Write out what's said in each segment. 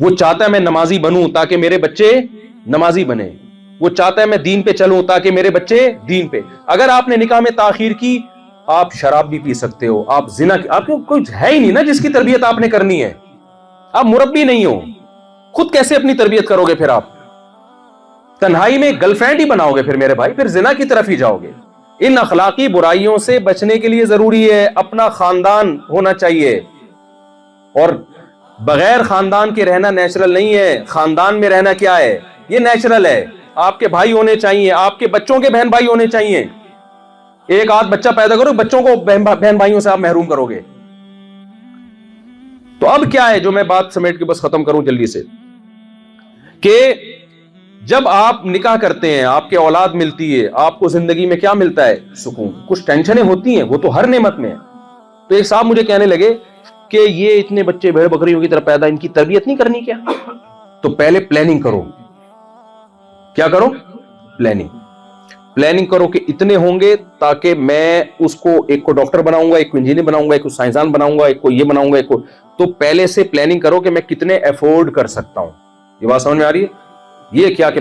وہ چاہتا ہے میں نمازی بنوں تاکہ میرے بچے نمازی بنے, وہ چاہتا ہے میں دین پہ چلوں تاکہ میرے بچے دین پہ. اگر آپ نے نکاح میں تاخیر کی, آپ شراب بھی پی سکتے ہو, آپ زنا, آپ کو کوئی ہے ہی نہیں نا جس کی تربیت آپ نے کرنی ہے. آپ مربی نہیں ہو, خود کیسے اپنی تربیت کرو گے؟ پھر آپ تنہائی میں گرل فرینڈ ہی بناؤ گے پھر میرے بھائی, پھر زنا کی طرف ہی جاؤ گے. ان اخلاقی برائیوں سے بچنے کے لیے ضروری ہے اپنا خاندان ہونا چاہیے, اور بغیر خاندان کے رہنا نیچرل نہیں ہے. خاندان میں رہنا کیا ہے؟ یہ نیچرل ہے. آپ کے بھائی ہونے چاہیے, آپ کے بچوں کے بہن بھائی ہونے چاہیے. ایک آدھ بچہ پیدا کرو, بچوں کو بہن بھائیوں سے آپ محروم کرو گے. تو اب کیا ہے جو میں بات سمیٹ کے بس ختم کروں جلدی سے, کہ جب آپ نکاح کرتے ہیں, آپ کے اولاد ملتی ہے, آپ کو زندگی میں کیا ملتا ہے؟ سکون. کچھ ٹینشنیں ہوتی ہیں, وہ تو ہر نعمت میں ہے. تو ایک صاحب مجھے کہنے لگے کہ یہ اتنے بچے بھیڑ بکریوں کی طرح پیدا, ان کی تربیت نہیں کرنی کیا؟ تو پہلے پلاننگ کرو. کیا کرو؟ پلاننگ کرو کہ اتنے ہوں گے تاکہ میں اس کو, ایک کو ڈاکٹر بناؤں گا, ایک کو انجینئر بناؤں گا, ایک کو سائنسدان بناؤں گا, ایک کو یہ بناؤں گا, ایک کو. تو پہلے سے پلاننگ کرو کہ میں کتنے افورڈ کر سکتا ہوں. یہ بات سمجھ میں آ رہی ہے؟ یہ کیا کہ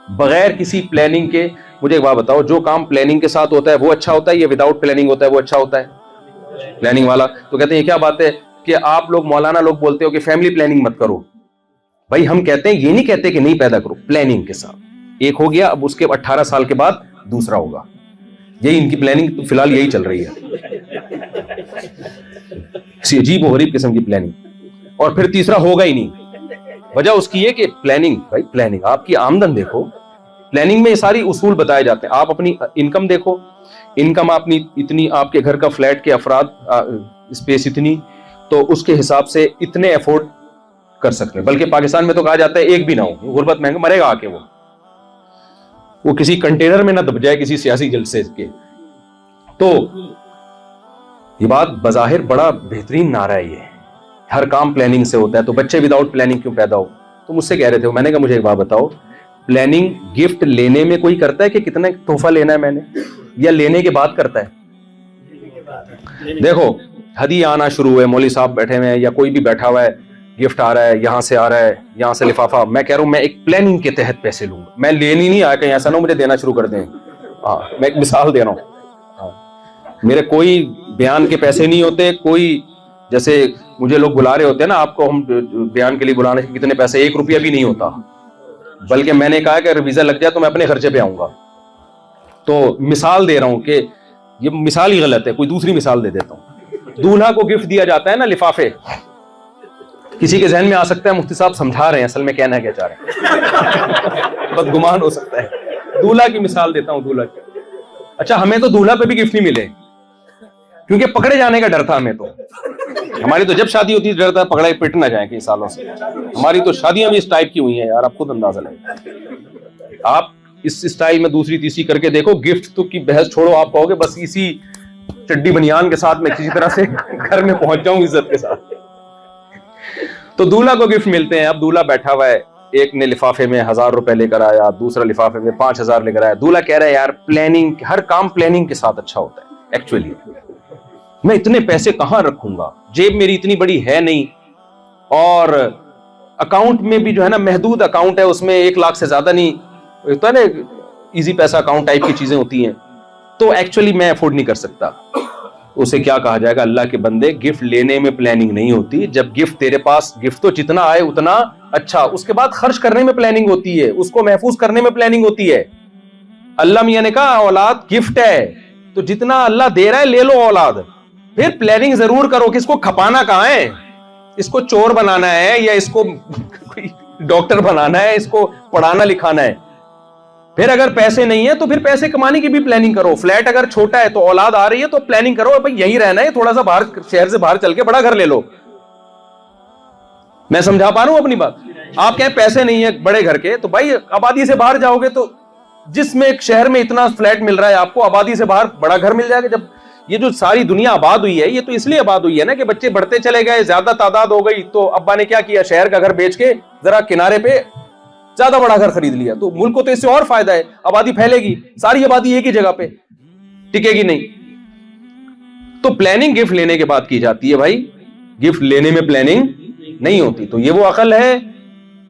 بغیر کسی پلاننگ کے, مجھے ایک بات بتاؤ, جو کام پلاننگ کے ساتھ ہوتا ہے وہ اچھا ہوتا ہے یا وداؤٹ پلاننگ ہوتا ہے وہ اچھا ہوتا ہے؟ پلاننگ والا. تو کہتے ہیں یہ کیا بات ہے کہ آپ لوگ مولانا لوگ بولتے ہو کہ فیملی پلاننگ مت کرو. بھائی ہم کہتے ہیں, یہ نہیں کہتے کہ نہیں پیدا کرو, پلاننگ کے ساتھ. ایک ہو گیا, اب اس کے 18 سال کے بعد دوسرا ہوگا. یہی ان کی پلاننگ فی الحال یہی چل رہی ہے, عجیب و غریب قسم کی پلاننگ. اور پھر تیسرا ہوگا ہی نہیں. وجہ اس کی یہ کہ پلاننگ, بھائی پلاننگ, آپ کی آمدن دیکھو. پلاننگ میں یہ ساری اصول بتائے جاتے ہیں. آپ اپنی انکم دیکھو, انکم اپنی اتنی, آپ کے گھر کا فلیٹ کے افراد اسپیس اتنی, تو اس کے حساب سے اتنے افورڈ کر سکتے ہیں. بلکہ پاکستان میں تو کہا جاتا ہے ایک بھی نہ ہو, غربت مہنگا مرے گا آ کے, وہ کسی کنٹینر میں نہ دب جائے کسی سیاسی جلسے کے. تو یہ بات بظاہر بڑا بہترین نعرہ ہے, یہ ہر کام پلاننگ سے ہوتا ہے. تو بچے وداؤٹ پلاننگ کیوں پیدا ہو؟ تو مجھ سے کہہ رہے تھے, میں نے کہا مجھے ایک بات بتاؤ, پلاننگ گفٹ لینے میں کوئی کرتا ہے کہ کتنا تحفہ لینا ہے میں نے, یا لینے کے بعد کرتا ہے؟ دیکھو ہدیہ آنا شروع ہے, مولوی صاحب بیٹھے ہوئے ہیں یا کوئی بھی بیٹھا ہوا ہے, گفٹ آ رہا ہے, یہاں سے آ رہا ہے, یہاں سے لفافہ. میں کہہ رہا ہوں میں ایک پلاننگ کے تحت پیسے لوں گا, میں لینی نہیں آیا کہیں ایسا نہ مجھے دینا شروع کر دیں. ہاں میں ایک مثال دے رہا ہوں, میرے کوئی بیان کے پیسے نہیں ہوتے. کوئی جیسے مجھے لوگ بلا رہے ہوتے ہیں نا, آپ کو ہم بیان کے لیے بلانے کے کتنے پیسے, 1 روپیہ بھی نہیں ہوتا. بلکہ میں نے کہا کہ اگر ویزا لگ جائے تو میں اپنے خرچے پہ آؤں گا. تو مثال دے رہا ہوں کہ یہ مثال ہی غلط ہے, کوئی دوسری مثال دے دیتا ہوں. دولہا کو گفٹ دیا جاتا ہے نا لفافے. کسی کے ذہن میں آ سکتا ہے مفتی صاحب سمجھا رہے ہیں, اصل میں کہنا کیا چاہ رہے ہیں, بدگمان ہو سکتا ہے. دولہا کی مثال دیتا ہوں, دولہا کی. اچھا ہمیں تو دولہا پہ بھی گفٹ نہیں ملے, کیونکہ پکڑے جانے کا ڈر تھا ہمیں. تو ہماری تو جب شادی ہوتی ہے ڈر تھا پکڑے پٹ نہ جائیں کئی سالوں سے. ہماری تو شادیاں بھی اس ٹائپ کی ہوئی ہیں یار, آپ خود اندازہ لگائیں. آپ اس اسٹائل میں دوسری تیسری کر کے دیکھو, گفٹ تو کی بحث چھوڑو, آپ کہو گے بس اسی چڈی بنیان کے ساتھ میں کسی طرح سے گھر میں پہنچ جاؤں عزت کے ساتھ. تو دولہا کو گفٹ ملتے ہیں. اب دولہا بیٹھا ہوا ہے, ایک نے لفافے میں 1000 روپے لے کر آیا, دوسرا لفافے میں 5000 لے کر آیا. دولہا کہہ رہا ہے یار پلاننگ, ہر کام پلاننگ کے ساتھ اچھا ہوتا ہے. ایکچولی میں اتنے پیسے کہاں رکھوں گا, جیب میری اتنی بڑی ہے نہیں, اور اکاؤنٹ میں بھی جو ہے نا محدود اکاؤنٹ ہے, اس میں 1 لاکھ سے زیادہ نہیں ہوتا ہے نا, ایزی پیسہ اکاؤنٹ ٹائپ کی چیزیں ہوتی ہیں. تو ایکچولی میں افورڈ نہیں کر سکتا. اسے کیا کہا جائے گا, اللہ کے بندے گفٹ لینے میں پلاننگ نہیں ہوتی. جب گفٹ تیرے پاس, گفٹ تو جتنا آئے اتنا اچھا, اس کے بعد خرچ کرنے میں پلاننگ ہوتی ہے, اس کو محفوظ کرنے میں پلاننگ ہوتی ہے. اللہ میاں نے کہا اولاد گفٹ ہے, تو جتنا اللہ دے رہا ہے لے لو اولاد. پھر پلاننگ ضرور کرو کہ اس کو کھپانا کہاں ہے, اس کو چور بنانا ہے یا اس کو ڈاکٹر بنانا ہے, اس کو پڑھانا لکھانا ہے. پھر اگر پیسے نہیں ہیں تو پھر پیسے کمانے کی بھی پلاننگ کرو. فلیٹ اگر چھوٹا ہے تو اولاد آ رہی ہے تو پلاننگ کرو, بھائی یہی رہنا ہے, تھوڑا سا باہر شہر سے باہر چل کے بڑا گھر لے لو. میں سمجھا پا رہا ہوں اپنی بات. آپ کہیں پیسے نہیں ہیں بڑے گھر کے, تو بھائی آبادی سے باہر جاؤ گے تو جس میں ایک شہر میں اتنا فلیٹ مل رہا ہے آپ کو, آبادی سے باہر بڑا گھر مل جائے گا. جب یہ جو ساری دنیا آباد ہوئی ہے, یہ تو اس لیے آباد ہوئی ہے نا کہ بچے بڑھتے چلے گئے, زیادہ تعداد ہو گئی, تو ابا نے کیا کیا, شہر کا گھر بیچ کے ذرا کنارے پہ زیادہ بڑا گھر خرید لیا. تو ملک کو تو اس سے اور فائدہ ہے, آبادی پھیلے گی, ساری آبادی ایک ہی جگہ پہ ٹکے گی نہیں. تو پلاننگ گفٹ لینے کے بعد کی جاتی ہے بھائی, گفٹ لینے میں پلاننگ نہیں ہوتی. تو یہ وہ عقل ہے